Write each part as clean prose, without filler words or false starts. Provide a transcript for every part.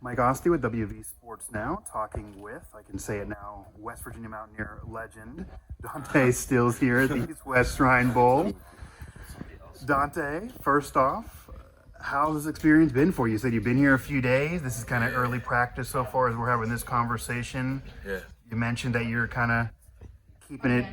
Mike Asti with WV Sports Now, talking with, I can say it now, West Virginia Mountaineer legend Dante Stills here at the East West Shrine Bowl. Dante, first off, how's this experience been for you? You said you've been here a few days. This is kind of early practice so far as we're having this conversation. Yeah. You mentioned that you're kind of keeping it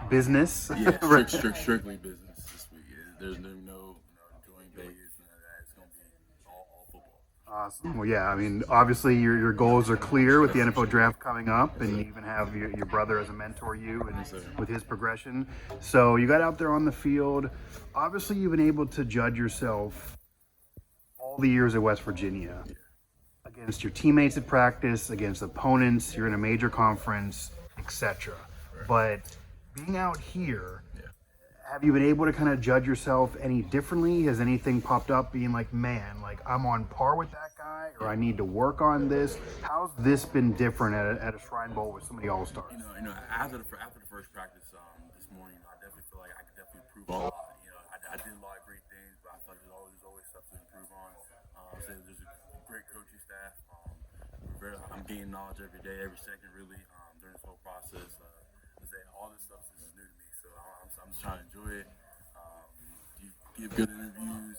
business. Yeah, strictly business this week. There's no joint Vegas, none of that. It's gonna be all football. Awesome. Well, yeah, I mean, obviously your goals are clear with the NFL draft coming up, and you even have your brother as a mentor, you, and with his progression. So you got out there on the field. Obviously, you've been able to judge yourself all the years at West Virginia against your teammates at practice, against opponents. You're in a major conference, etc. But being out here, have you been able to kind of judge yourself any differently? Has anything popped up being like, man, like I'm on par with that guy, or I need to work on this? How's this been different at a Shrine Bowl with so many All-Stars? After the first practice this morning, I definitely feel like I could definitely improve on a lot. I did a lot of great things, but I feel like there's always stuff to improve on. So there's a great coaching staff. I'm gaining knowledge every day, every second, really, during this whole process. All this stuff is new to me, so I'm just trying to enjoy it. Give good interviews,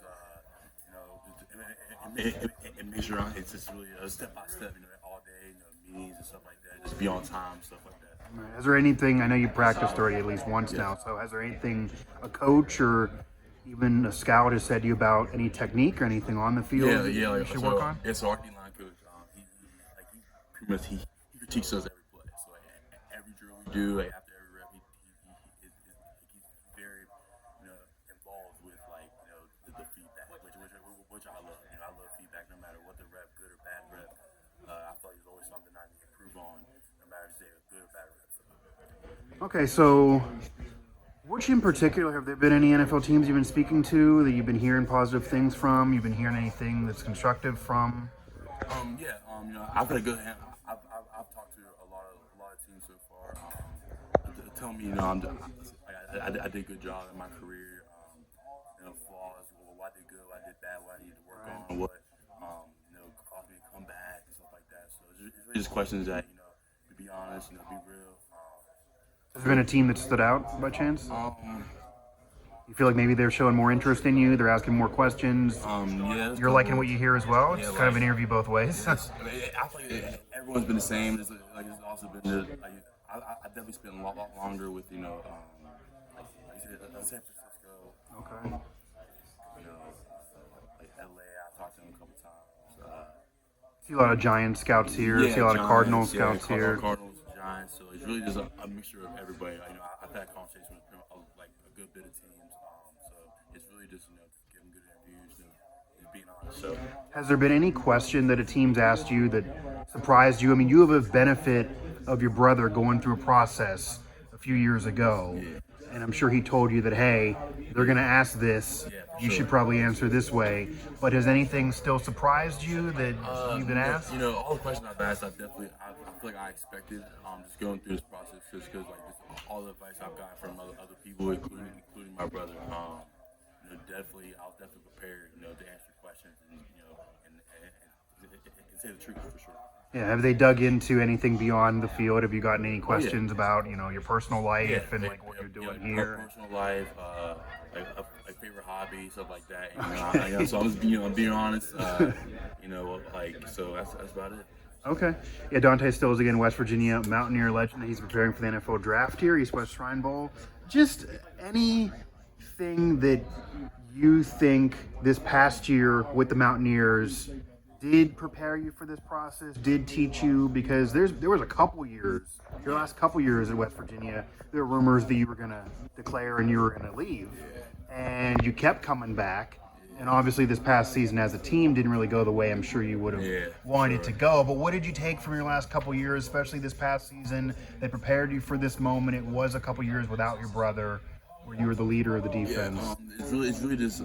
and make sure it's just really a step by step, all day, meetings and stuff like that. Just be on time, stuff like that. Right. Has there anything, I know you practiced already at least once now, so has there anything a coach or even a scout has said to you about any technique or anything on the field Yeah, you should work on? It's our D-line coach. He pretty much he critiques us every play. So every drill we do, after every rep, he's very involved with the feedback, which I love. I love feedback no matter what the rep, good or bad rep. I feel like there's always something I need to improve on, no matter if it's a good or bad rep. Okay, so which in particular, have there been any NFL teams you've been speaking to that you've been hearing positive things from? You've been hearing anything that's constructive from? I've had a good hand. I've talked to a lot of teams so far. Tell me, I did a good job in my career. Flaws, what I did good, what I did bad, what I need to work on, what caused me to come back and stuff like that. So it's really just questions that to be honest, be real. Has there been a team that stood out by chance? You feel like maybe they're showing more interest in you, they're asking more questions. You're liking what you hear as well. It's kind of an interview both ways. I feel like everyone's been the same. It's also been I definitely spent a lot longer with San Francisco. Okay. Like LA. I talked to them a couple times. See a lot of Giant scouts here. See a lot of Cardinal scouts here. Cardinals, Giants. So it's really just a mixture of everybody. I've had conversations with a good bit of teams. So it's really just giving good interviews, just being honest. So has there been any question that a team's asked you that surprised you? I mean, you have a benefit of your brother going through a process a few years ago, and I'm sure he told you that, hey, they're going to ask this. You should probably answer this way. But has anything still surprised you that you've been asked? All the questions I've asked, I feel like I expected. Just going through this process, just because just all the advice I've gotten from other people, including my brother. I was definitely prepared, to answer questions and say the truth for sure. Yeah, have they dug into anything beyond the field? Have you gotten any questions about, your personal life and what you're doing here? Personal life, like favorite hobby, stuff like that. So I'm being honest. So that's about it. Okay. Yeah, Dante Stills again, West Virginia Mountaineer legend. He's preparing for the NFL draft here, East West Shrine Bowl. Just anything that you think this past year with the Mountaineers did prepare you for this process, did teach you, because there was a couple years, your last couple years at West Virginia, there were rumors that you were going to declare and you were going to leave, and you kept coming back, and obviously this past season as a team didn't really go the way I'm sure you would have wanted to go, but what did you take from your last couple years, especially this past season, that prepared you for this moment? It was a couple years without your brother, where you were the leader of the defense. It's really just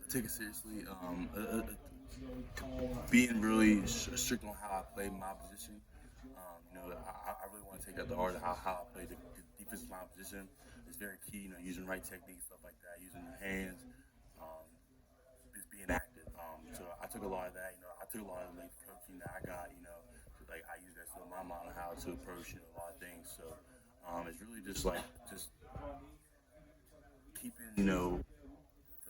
take it seriously. Being really strict on how I play my position. I really want to take that to heart. How I play the defensive line position is very key. Using right techniques, stuff like that. Using your hands, just being active. So I took a lot of that. I took a lot of the coaching that I got. Like I use that to my mind on how to approach a lot of things. So it's really just keeping the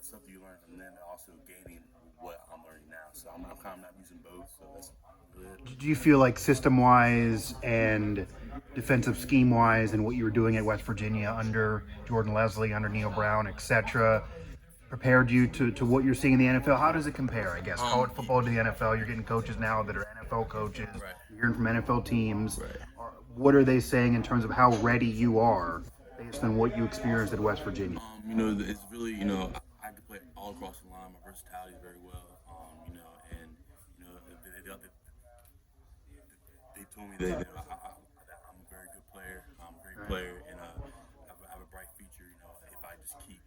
stuff you learn from them and also gaining what I'm learning now. So I'm kind of not using both. So that's really it. Do you feel like system-wise and defensive scheme-wise and what you were doing at West Virginia under Jordan Leslie, under Neil Brown, etc., prepared you to what you're seeing in the NFL? How does it compare, I guess? College football to the NFL, you're getting coaches now that are NFL coaches. Right. You're hearing from NFL teams. Right. What are they saying in terms of how ready you are based on what you experienced at West Virginia? It's really, I can play all across the line. My versatility is very well. And they told me that, that I'm a very good player. I'm a great player, and I have a bright future. If I just keep,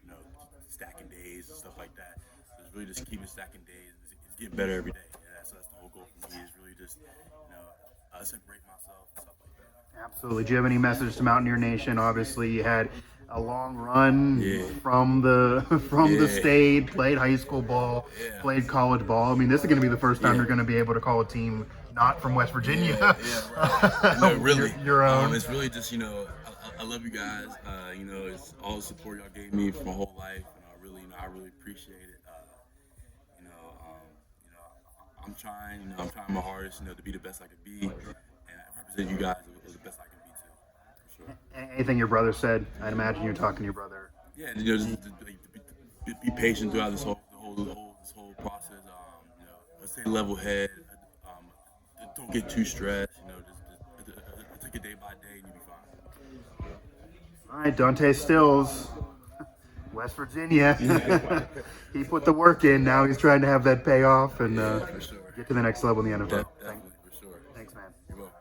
stacking days and stuff like that. So it's really just keeping stacking days. It's getting better every day. And so that's the whole goal for me. Is really just, separate myself and stuff like that. Absolutely. Do you have any message to Mountaineer Nation? Obviously, you had a long run Yeah. from the state, played high school ball, played college ball. I mean, this is going to be the first time you're going to be able to call a team not from West Virginia. Right. No, really. Your own. It's really just, I love you guys. It's all the support y'all gave me for my whole life. I really appreciate it. I'm trying my hardest, to be the best I could be, and I represent you guys as the best I can be too, for sure. Anything your brother said? I'd imagine you're talking to your brother. Yeah, just be patient throughout this whole process. Stay level head. Don't get too stressed. Just take it day by day, and you'll be fine. All right, Dante Stills, West Virginia. He put the work in. Now he's trying to have that pay off and For sure. get to the next level in the NFL. Definitely, for sure. Thanks, man. You're welcome.